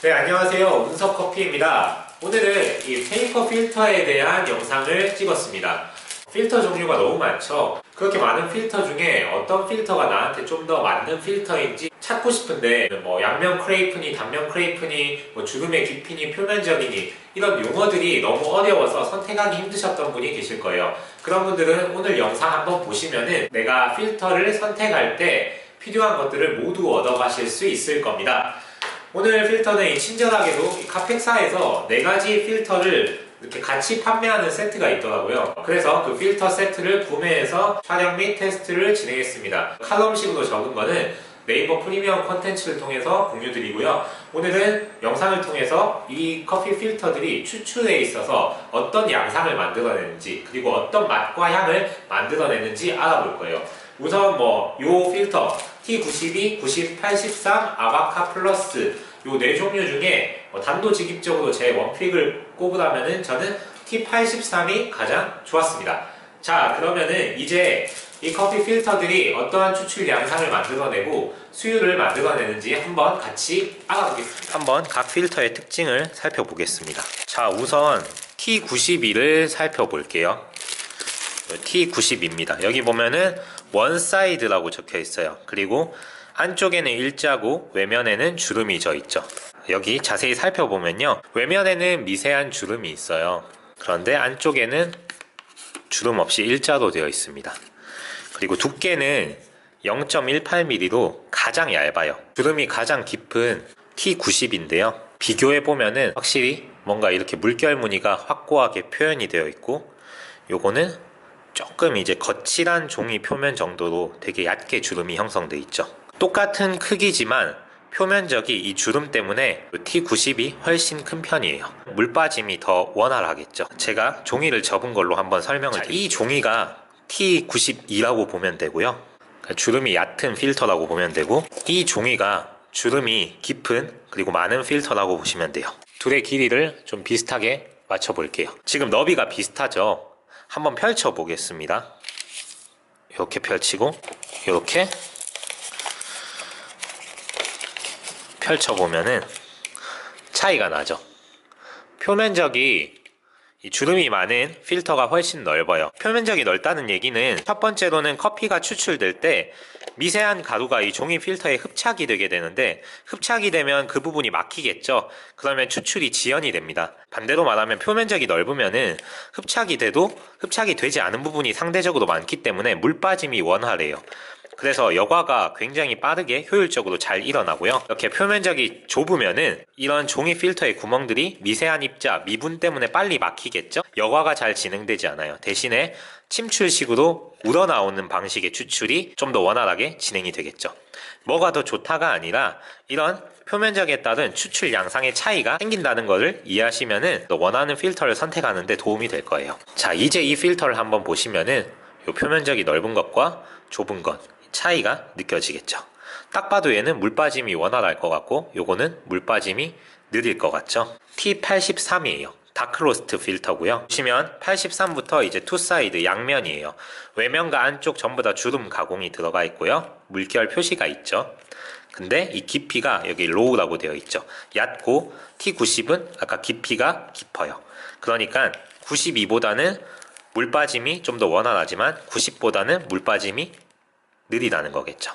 네, 안녕하세요. 운석커피입니다. 오늘은 이 페이퍼 필터에 대한 영상을 찍었습니다. 필터 종류가 너무 많죠? 그렇게 많은 필터 중에 어떤 필터가 나한테 좀 더 맞는 필터인지 찾고 싶은데 양면 크레이프니, 단면 크레이프니, 주름의 깊이니, 표면적이니 이런 용어들이 너무 어려워서 선택하기 힘드셨던 분이 계실 거예요. 그런 분들은 오늘 영상 한번 보시면은 내가 필터를 선택할 때 필요한 것들을 모두 얻어가실 수 있을 겁니다. 오늘 필터는 친절하게도 카펙사에서 4가지 필터를 이렇게 같이 판매하는 세트가 있더라고요. 그래서 그 필터 세트를 구매해서 촬영 및 테스트를 진행했습니다. 칼럼식으로 적은 거는 네이버 프리미엄 콘텐츠를 통해서 공유드리고요. 오늘은 영상을 통해서 이 커피 필터들이 추출에 있어서 어떤 양상을 만들어내는지, 그리고 어떤 맛과 향을 만들어내는지 알아볼 거예요. 우선 요 필터 T92, 90, 83, 아바카 플러스 요 4종류 중에 단도직입적으로 제 원픽을 꼽으라면은 저는 T83이 가장 좋았습니다. 자, 그러면은 이제 이 커피 필터들이 어떠한 추출 양상을 만들어내고 수율을 만들어내는지 한번 같이 알아보겠습니다. 한번 각 필터의 특징을 살펴보겠습니다. 자, 우선 T92를 살펴볼게요. T92입니다. 여기 보면은 원사이드라고 적혀 있어요. 그리고 안쪽에는 일자고 외면에는 주름이 져 있죠. 여기 자세히 살펴보면요, 외면에는 미세한 주름이 있어요. 그런데 안쪽에는 주름 없이 일자로 되어 있습니다. 그리고 두께는 0.18mm로 가장 얇아요. 주름이 가장 깊은 T90인데요 비교해보면은 확실히 뭔가 이렇게 물결 무늬가 확고하게 표현이 되어 있고, 요거는 조금 이제 거칠한 종이 표면 정도로 되게 얕게 주름이 형성되어 있죠. 똑같은 크기지만 표면적이 이 주름 때문에 T90이 훨씬 큰 편이에요. 물 빠짐이 더 원활하겠죠. 제가 종이를 접은 걸로 한번 설명을 드릴게요. 이 종이가 T92라고 보면 되고요. 주름이 얕은 필터라고 보면 되고, 이 종이가 주름이 깊은 그리고 많은 필터라고 보시면 돼요. 둘의 길이를 좀 비슷하게 맞춰 볼게요. 지금 너비가 비슷하죠? 한번 펼쳐 보겠습니다. 이렇게 펼치고 이렇게 펼쳐 보면은 차이가 나죠. 표면적이 이 주름이 많은 필터가 훨씬 넓어요. 표면적이 넓다는 얘기는 첫 번째로는 커피가 추출될 때 미세한 가루가 이 종이 필터에 흡착이 되게 되는데, 흡착이 되면 그 부분이 막히겠죠. 그러면 추출이 지연이 됩니다. 반대로 말하면 표면적이 넓으면은 흡착이 돼도 흡착이 되지 않은 부분이 상대적으로 많기 때문에 물 빠짐이 원활해요. 그래서 여과가 굉장히 빠르게 효율적으로 잘 일어나고요. 이렇게 표면적이 좁으면은 이런 종이 필터의 구멍들이 미세한 입자, 미분 때문에 빨리 막히겠죠? 여과가 잘 진행되지 않아요. 대신에 침출식으로 우러나오는 방식의 추출이 좀 더 원활하게 진행이 되겠죠. 뭐가 더 좋다가 아니라 이런 표면적에 따른 추출 양상의 차이가 생긴다는 것을 이해하시면은 또 원하는 필터를 선택하는 데 도움이 될 거예요. 자, 이제 이 필터를 한번 보시면은 이 표면적이 넓은 것과 좁은 것 차이가 느껴지겠죠. 딱 봐도 얘는 물 빠짐이 원활할 것 같고, 요거는 물 빠짐이 느릴 것 같죠. T83이에요. 다크로스트 필터고요. 보시면 83부터 이제 투사이드 양면이에요. 외면과 안쪽 전부 다 주름 가공이 들어가 있고요. 물결 표시가 있죠. 근데 이 깊이가 여기 로우라고 되어 있죠. 얕고 T90은 아까 깊이가 깊어요. 그러니까 92보다는 물 빠짐이 좀 더 원활하지만 90보다는 물 빠짐이 느리다는 거겠죠.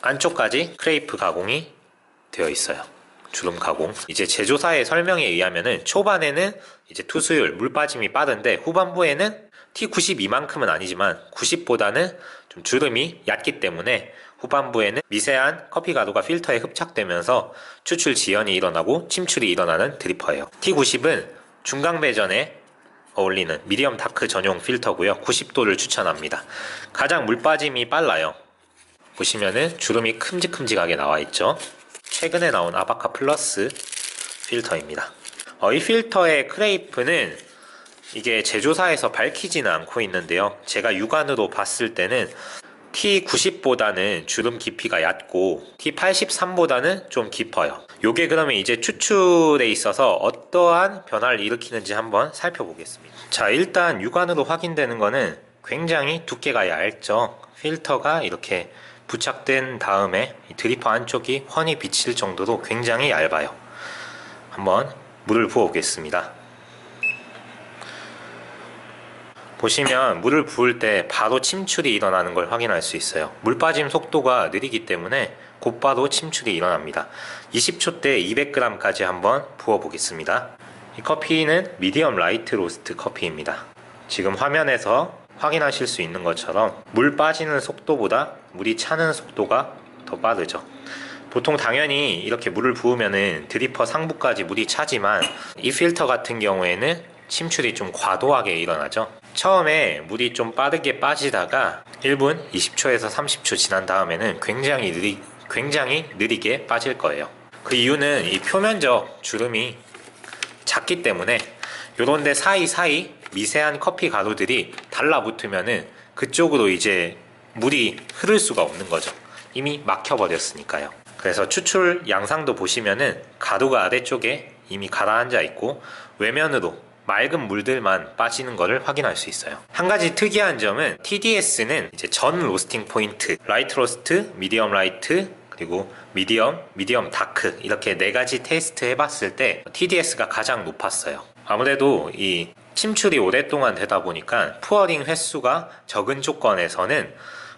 안쪽까지 크레이프 가공이 되어 있어요. 주름 가공. 이제 제조사의 설명에 의하면은 초반에는 이제 투수율, 물 빠짐이 빠른데 후반부에는 T92만큼은 아니지만 90보다는 좀 주름이 얕기 때문에 후반부에는 미세한 커피 가루가 필터에 흡착되면서 추출 지연이 일어나고 침출이 일어나는 드리퍼예요. T90은 중강 배전에 어울리는 미디엄 다크 전용 필터고요. 90도를 추천합니다. 가장 물 빠짐이 빨라요. 보시면은 주름이 큼직큼직하게 나와 있죠. 최근에 나온 아바카 플러스 필터입니다. 이 필터의 크레이프는 이게 제조사에서 밝히지는 않고 있는데요. 제가 육안으로 봤을 때는 T90보다는 주름 깊이가 얕고 T83보다는 좀 깊어요. 요게 그러면 이제 추출에 있어서 어떠한 변화를 일으키는지 한번 살펴보겠습니다. 자, 일단 육안으로 확인되는 거는 굉장히 두께가 얇죠. 필터가 이렇게 부착된 다음에 이 드리퍼 안쪽이 훤히 비칠 정도로 굉장히 얇아요. 한번 물을 부어 보겠습니다. 보시면 물을 부을 때 바로 침출이 일어나는 걸 확인할 수 있어요. 물 빠짐 속도가 느리기 때문에 곧바로 침출이 일어납니다. 20초 때 200g까지 한번 부어 보겠습니다. 이 커피는 미디엄 라이트 로스트 커피입니다. 지금 화면에서 확인하실 수 있는 것처럼 물 빠지는 속도보다 물이 차는 속도가 더 빠르죠. 보통 당연히 이렇게 물을 부으면은 드리퍼 상부까지 물이 차지만 이 필터 같은 경우에는 침출이 좀 과도하게 일어나죠. 처음에 물이 좀 빠르게 빠지다가 1분 20초에서 30초 지난 다음에는 굉장히 느리게 빠질 거예요. 그 이유는 이 표면적 주름이 작기 때문에 요런데 사이사이 미세한 커피 가루들이 달라붙으면은 그쪽으로 이제 물이 흐를 수가 없는 거죠. 이미 막혀버렸으니까요. 그래서 추출 양상도 보시면은 가루가 아래쪽에 이미 가라앉아 있고 외면으로 맑은 물들만 빠지는 것을 확인할 수 있어요. 한 가지 특이한 점은 TDS는 이제 전 로스팅 포인트, 라이트 로스트, 미디엄 라이트, 그리고 미디엄 다크 이렇게 네 가지 테스트 해봤을 때 TDS가 가장 높았어요. 아무래도 이 침출이 오랫동안 되다 보니까 푸어링 횟수가 적은 조건에서는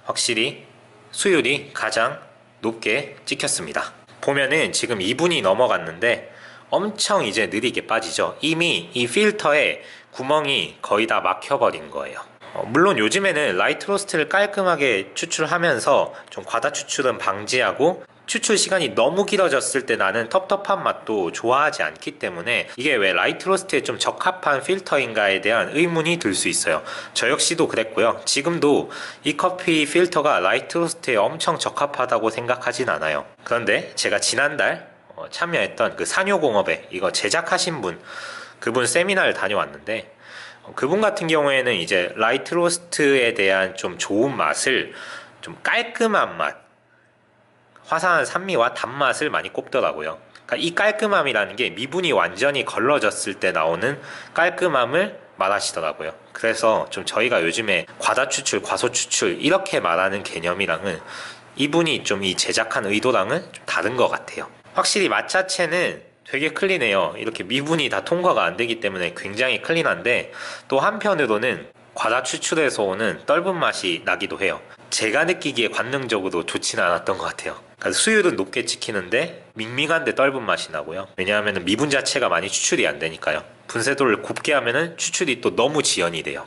확실히 수율이 가장 높게 찍혔습니다. 보면은 지금 2분이 넘어갔는데 엄청 이제 느리게 빠지죠. 이미 이 필터에 구멍이 거의 다 막혀버린 거예요. 물론 요즘에는 라이트 로스트를 깔끔하게 추출하면서 좀 과다 추출은 방지하고 추출 시간이 너무 길어졌을 때 나는 텁텁한 맛도 좋아하지 않기 때문에 이게 왜 라이트 로스트에 좀 적합한 필터인가에 대한 의문이 들 수 있어요. 저 역시도 그랬고요. 지금도 이 커피 필터가 라이트 로스트에 엄청 적합하다고 생각하진 않아요. 그런데 제가 지난달 참여했던 그 산효공업에 이거 제작하신 그분 세미나를 다녀왔는데 그분 같은 경우에는 이제 라이트 로스트에 대한 좀 좋은 맛을 좀 깔끔한 맛, 화사한 산미와 단맛을 많이 꼽더라고요. 그러니까 이 깔끔함이라는 게 미분이 완전히 걸러졌을 때 나오는 깔끔함을 말하시더라고요. 그래서 좀 저희가 요즘에 과다 추출, 과소 추출 이렇게 말하는 개념이랑은 이분이 좀 이 제작한 의도랑은 좀 다른 것 같아요. 확실히 맛 자체는 되게 클린해요. 이렇게 미분이 다 통과가 안 되기 때문에 굉장히 클린한데 또 한편으로는 과다 추출에서 오는 떫은 맛이 나기도 해요. 제가 느끼기에 관능적으로 좋지는 않았던 것 같아요. 그러니까 수율은 높게 찍히는데 밍밍한데 떫은 맛이 나고요. 왜냐하면 미분 자체가 많이 추출이 안 되니까요. 분쇄도를 곱게 하면은 추출이 또 너무 지연이 돼요.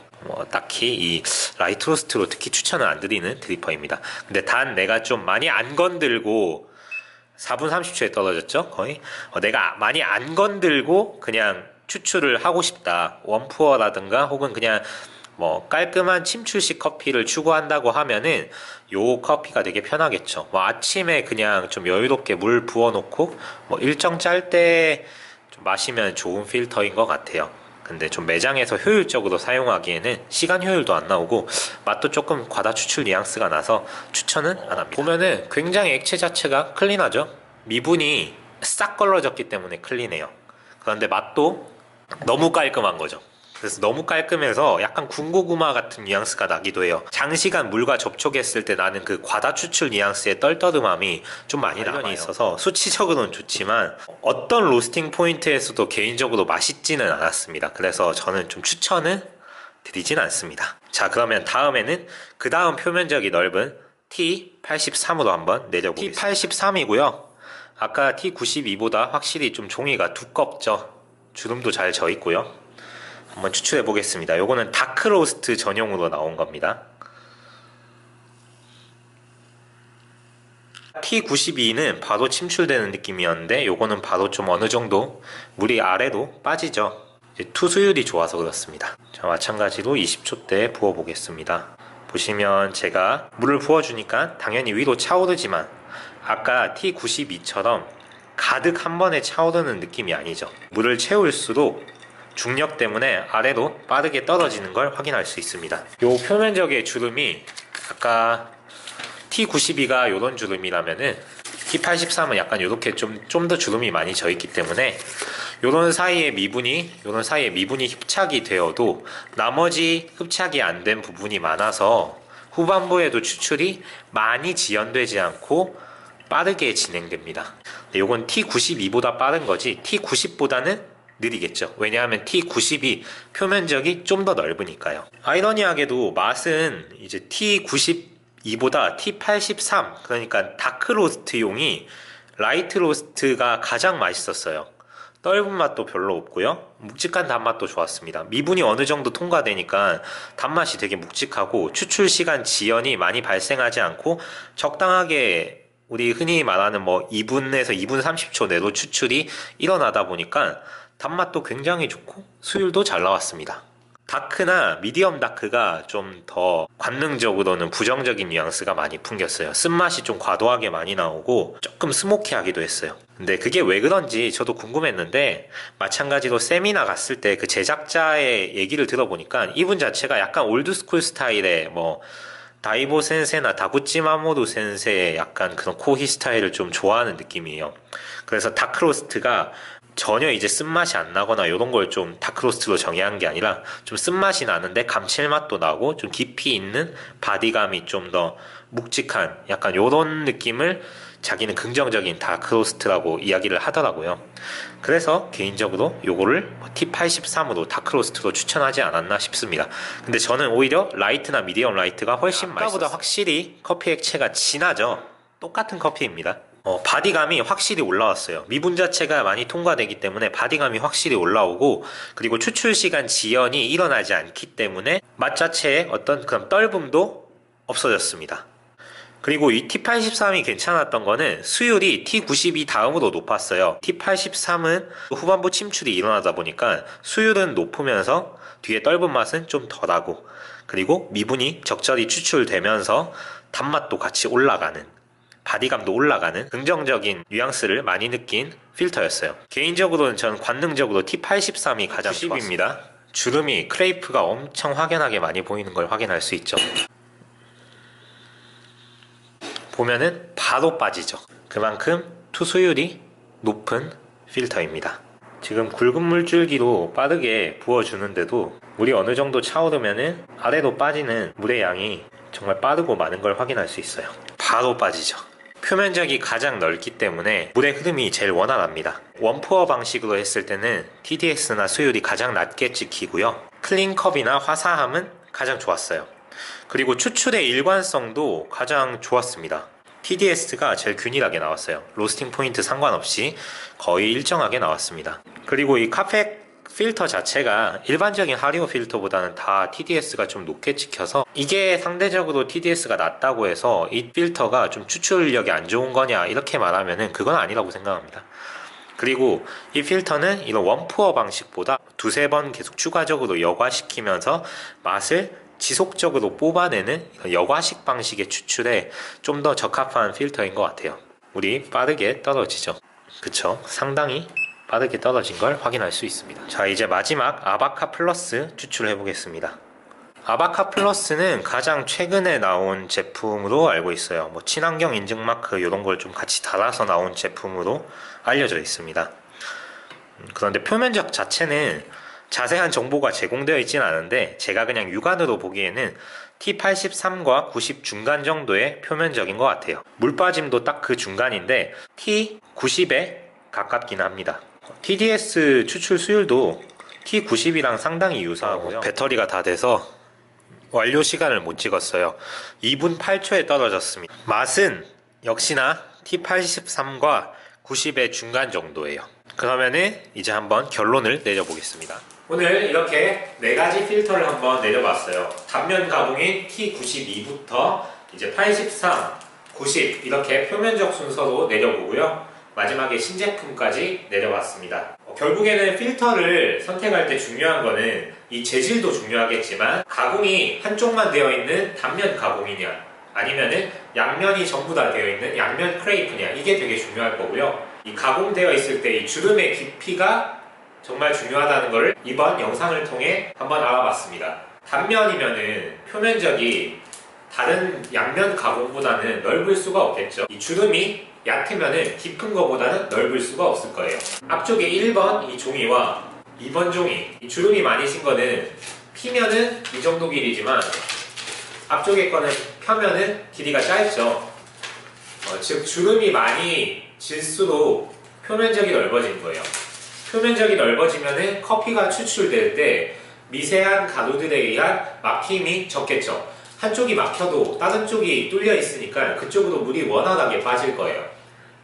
딱히 이 라이트 로스트로 특히 추천을 안 드리는 드리퍼입니다. 근데 단 내가 좀 많이 안 건들고 4분 30초에 떨어졌죠 거의. 내가 많이 안 건들고 그냥 추출을 하고 싶다, 원푸어라든가 혹은 그냥 깔끔한 침출식 커피를 추구한다고 하면은 요 커피가 되게 편하겠죠. 아침에 그냥 좀 여유롭게 물 부어놓고 일정 짤 때 좀 마시면 좋은 필터인 것 같아요. 근데 좀 매장에서 효율적으로 사용하기에는 시간 효율도 안 나오고 맛도 조금 과다 추출 뉘앙스가 나서 추천은 안 합니다. 보면은 굉장히 액체 자체가 클린하죠. 미분이 싹 걸러졌기 때문에 클린해요. 그런데 맛도 너무 깔끔한 거죠. 그래서 너무 깔끔해서 약간 군고구마 같은 뉘앙스가 나기도 해요. 장시간 물과 접촉했을 때 나는 그 과다 추출 뉘앙스의 떨떠름함이 좀 많이 남아요. 있어서 수치적으로는 좋지만 어떤 로스팅 포인트에서도 개인적으로 맛있지는 않았습니다. 그래서 저는 좀 추천은 드리진 않습니다. 자, 그러면 다음에는 그 다음 표면적이 넓은 T83으로 한번 내려보겠습니다. T83이고요. 아까 T92보다 확실히 좀 종이가 두껍죠. 주름도 잘 져 있고요. 한번 추출해 보겠습니다. 요거는 다크 로스트 전용으로 나온 겁니다. T92는 바로 침출되는 느낌이었는데 요거는 바로 좀 어느 정도 물이 아래로 빠지죠. 이제 투수율이 좋아서 그렇습니다. 자, 마찬가지로 20초 때 부어 보겠습니다. 보시면 제가 물을 부어주니까 당연히 위로 차오르지만 아까 T92처럼 가득 한 번에 차오르는 느낌이 아니죠. 물을 채울수록 중력 때문에 아래로 빠르게 떨어지는 걸 확인할 수 있습니다. 요 표면적의 주름이 아까 T92가 요런 주름이라면은 T83은 약간 요렇게 좀 더 주름이 많이 져 있기 때문에 요런 사이에 미분이 흡착이 되어도 나머지 흡착이 안 된 부분이 많아서 후반부에도 추출이 많이 지연되지 않고 빠르게 진행됩니다. 요건 T92보다 빠른 거지 T90보다는 느리겠죠. 왜냐하면 T90이 표면적이 좀 더 넓으니까요. 아이러니하게도 맛은 이제 T92보다 T83, 그러니까 다크로스트용이 라이트 로스트가 가장 맛있었어요. 떫은 맛도 별로 없고요. 묵직한 단맛도 좋았습니다. 미분이 어느 정도 통과되니까 단맛이 되게 묵직하고 추출 시간 지연이 많이 발생하지 않고 적당하게 우리 흔히 말하는 뭐 2분에서 2분 30초 내로 추출이 일어나다 보니까 단맛도 굉장히 좋고 수율도 잘 나왔습니다. 다크나 미디엄 다크가 좀 더 관능적으로는 부정적인 뉘앙스가 많이 풍겼어요. 쓴맛이 좀 과도하게 많이 나오고 조금 스모키하기도 했어요. 근데 그게 왜 그런지 저도 궁금했는데 마찬가지로 세미나 갔을 때 그 제작자의 얘기를 들어보니까 이분 자체가 약간 올드스쿨 스타일의 뭐 다이보 센세나 다구치 마모루 센세의 약간 그런 코히 스타일을 좀 좋아하는 느낌이에요. 그래서 다크로스트가 전혀 이제 쓴맛이 안 나거나 이런 걸 좀 다크로스트로 정의한 게 아니라 좀 쓴맛이 나는데 감칠맛도 나고 좀 깊이 있는 바디감이 좀 더 묵직한 약간 요런 느낌을 자기는 긍정적인 다크로스트라고 이야기를 하더라고요. 그래서 개인적으로 요거를 T83으로 다크로스트로 추천하지 않았나 싶습니다. 근데 저는 오히려 라이트나 미디엄 라이트가 훨씬 맛있었어요. 아까보다 확실히 커피 액체가 진하죠. 똑같은 커피입니다. 바디감이 확실히 올라왔어요. 미분 자체가 많이 통과되기 때문에 바디감이 확실히 올라오고, 그리고 추출 시간 지연이 일어나지 않기 때문에 맛 자체의 어떤 그런 떫음도 없어졌습니다. 그리고 이 T83이 괜찮았던 거는 수율이 T92 다음으로 높았어요. T83은 후반부 침출이 일어나다 보니까 수율은 높으면서 뒤에 떫은 맛은 좀 덜하고, 그리고 미분이 적절히 추출되면서 단맛도 같이 올라가는, 바디감도 올라가는 긍정적인 뉘앙스를 많이 느낀 필터였어요. 개인적으로는 저는 관능적으로 T83이 가장 좋았습니다. 주름이 크레이프가 엄청 확연하게 많이 보이는 걸 확인할 수 있죠. 보면은 바로 빠지죠. 그만큼 투수율이 높은 필터입니다. 지금 굵은 물줄기로 빠르게 부어주는데도 물이 어느 정도 차오르면은 아래로 빠지는 물의 양이 정말 빠르고 많은 걸 확인할 수 있어요. 바로 빠지죠. 표면적이 가장 넓기 때문에 물의 흐름이 제일 원활합니다. 원푸어 방식으로 했을 때는 TDS나 수율이 가장 낮게 찍히고요. 클린컵이나 화사함은 가장 좋았어요. 그리고 추출의 일관성도 가장 좋았습니다. TDS가 제일 균일하게 나왔어요. 로스팅 포인트 상관없이 거의 일정하게 나왔습니다. 그리고 이 카페 필터 자체가 일반적인 하리오 필터보다는 다 TDS가 좀 높게 찍혀서 이게 상대적으로 TDS가 낮다고 해서 이 필터가 좀 추출력이 안 좋은 거냐 이렇게 말하면은 그건 아니라고 생각합니다. 그리고 이 필터는 이런 원푸어 방식보다 두세 번 계속 추가적으로 여과시키면서 맛을 지속적으로 뽑아내는 여과식 방식의 추출에 좀 더 적합한 필터인 것 같아요. 물이 빠르게 떨어지죠. 그쵸? 상당히 빠르게 떨어진 걸 확인할 수 있습니다. 자, 이제 마지막 아바카 플러스 추출해 보겠습니다. 아바카 플러스는 가장 최근에 나온 제품으로 알고 있어요. 뭐 친환경 인증 마크 이런 걸 좀 같이 달아서 나온 제품으로 알려져 있습니다. 그런데 표면적 자체는 자세한 정보가 제공되어 있지는 않은데 제가 그냥 육안으로 보기에는 T83과 90 중간 정도의 표면적인 것 같아요. 물 빠짐도 딱 그 중간인데 T90에 가깝긴 합니다. TDS 추출 수율도 T90이랑 상당히 유사하고요. 배터리가 다 돼서 완료 시간을 못 찍었어요. 2분 8초에 떨어졌습니다. 맛은 역시나 T83과 90의 중간 정도예요. 그러면은 이제 한번 결론을 내려보겠습니다. 오늘 이렇게 4가지 필터를 한번 내려봤어요. 단면 가공인 T92부터 이제 83, 90 이렇게 표면적 순서로 내려보고요. 마지막에 신제품까지 내려봤습니다. 결국에는 필터를 선택할 때 중요한 거는 이 재질도 중요하겠지만 가공이 한쪽만 되어 있는 단면 가공이냐 아니면은 양면이 전부 다 되어 있는 양면 크레이프냐 이게 되게 중요할 거고요. 이 가공되어 있을 때 이 주름의 깊이가 정말 중요하다는 것을 이번 영상을 통해 한번 알아봤습니다. 단면이면은 표면적이 다른 양면 가공보다는 넓을 수가 없겠죠. 이 주름이 얕으면은 깊은 것보다는 넓을 수가 없을 거예요. 앞쪽에 1번 이 종이와 2번 종이, 이 주름이 많이 신 거는 피면은 이 정도 길이지만 앞쪽에 거는 펴면은 길이가 짧죠. 즉 주름이 많이 질수록 표면적이 넓어지는 거예요. 표면적이 넓어지면은 커피가 추출될 때 미세한 가루들에 의한 막힘이 적겠죠. 한쪽이 막혀도 다른 쪽이 뚫려 있으니까 그쪽으로 물이 원활하게 빠질 거예요.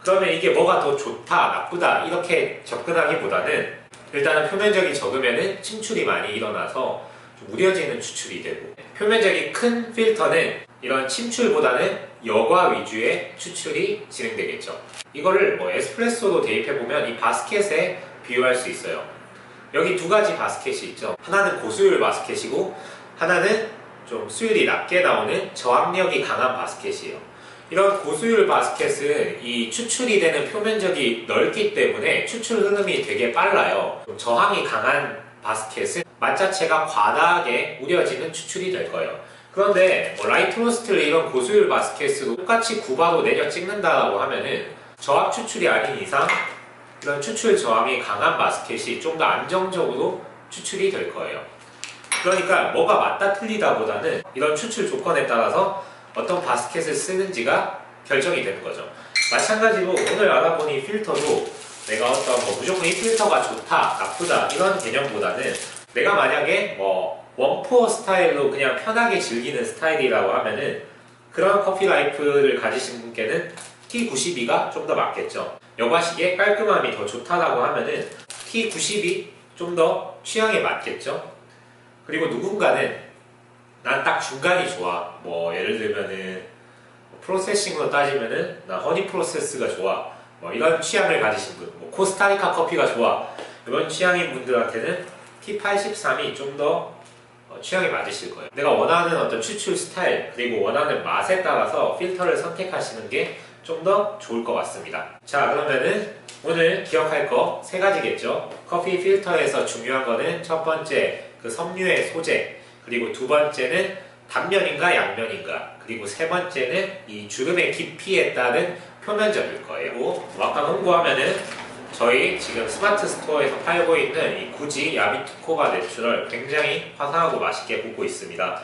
그러면 이게 뭐가 더 좋다, 나쁘다 이렇게 접근하기보다는 일단은 표면적이 적으면은 침출이 많이 일어나서 좀 무뎌지는 추출이 되고, 표면적이 큰 필터는 이런 침출보다는 여과 위주의 추출이 진행되겠죠. 이거를 에스프레소로 대입해보면 이 바스켓에 비유할 수 있어요. 여기 두 가지 바스켓이 있죠. 하나는 고수율 바스켓이고 하나는 좀 수율이 낮게 나오는 저항력이 강한 바스켓이에요. 이런 고수율 바스켓은 이 추출이 되는 표면적이 넓기 때문에 추출 흐름이 되게 빨라요. 좀 저항이 강한 바스켓은 맛 자체가 과다하게 우려지는 추출이 될 거예요. 그런데 라이트 로스트를 이런 고수율 바스켓으로 똑같이 구바로 내려 찍는다고 하면은 저압 추출이 아닌 이상 이런 추출 저항이 강한 바스켓이 좀 더 안정적으로 추출이 될 거예요. 그러니까 뭐가 맞다 틀리다 보다는 이런 추출 조건에 따라서 어떤 바스켓을 쓰는지가 결정이 되는 거죠. 마찬가지로 오늘 알아본 이 필터도 내가 무조건 이 필터가 좋다, 나쁘다 이런 개념보다는 내가 만약에 원포어 스타일로 그냥 편하게 즐기는 스타일이라고 하면은 그런 커피 라이프를 가지신 분께는 T92가 좀 더 맞겠죠. 여과식의 깔끔함이 더 좋다라고 하면은 T92 좀 더 취향에 맞겠죠. 그리고 누군가는 난 딱 중간이 좋아. 예를 들면은 프로세싱으로 따지면은 나 허니 프로세스가 좋아. 이런 취향을 가지신 분, 코스타리카 커피가 좋아. 이런 취향인 분들한테는 T83이 좀 더 취향에 맞으실 거예요. 내가 원하는 어떤 추출 스타일 그리고 원하는 맛에 따라서 필터를 선택하시는 게 좀 더 좋을 것 같습니다. 자, 그러면은 오늘 기억할 거 세 가지겠죠. 커피 필터에서 중요한 거는 첫 번째 그 섬유의 소재, 그리고 두 번째는 단면인가 양면인가, 그리고 세 번째는 이 주름의 깊이에 따른 표면적일 거예요. 그리고 아까 홍보하면은 저희 지금 스마트 스토어에서 팔고 있는 이 구지 야비투코바 내추럴 굉장히 화사하고 맛있게 굽고 있습니다.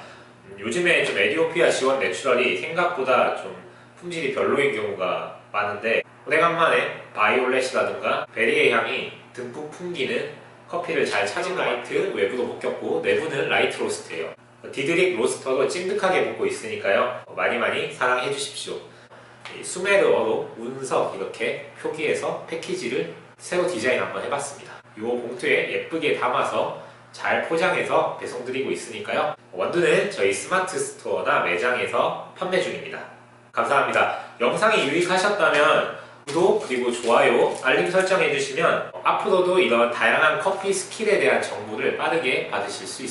요즘에 좀 에디오피아 지원 내추럴이 생각보다 좀 품질이 별로인 경우가 많은데 오래간만에 바이올렛이라든가 베리의 향이 듬뿍 풍기는 커피를 잘 찾은 라이트 외부도 볶였고 내부는 라이트 로스트예요. 디드릭 로스터도 찐득하게 볶고 있으니까요. 많이 사랑해 주십시오. 수메르어로 운석 이렇게 표기해서 패키지를 새로 디자인 한번 해봤습니다. 이 봉투에 예쁘게 담아서 잘 포장해서 배송드리고 있으니까요. 원두는 저희 스마트 스토어나 매장에서 판매 중입니다. 감사합니다. 영상이 유익하셨다면 구독 그리고 좋아요, 알림 설정 해주시면 앞으로도 이런 다양한 커피 스킬에 대한 정보를 빠르게 받으실 수 있습니다.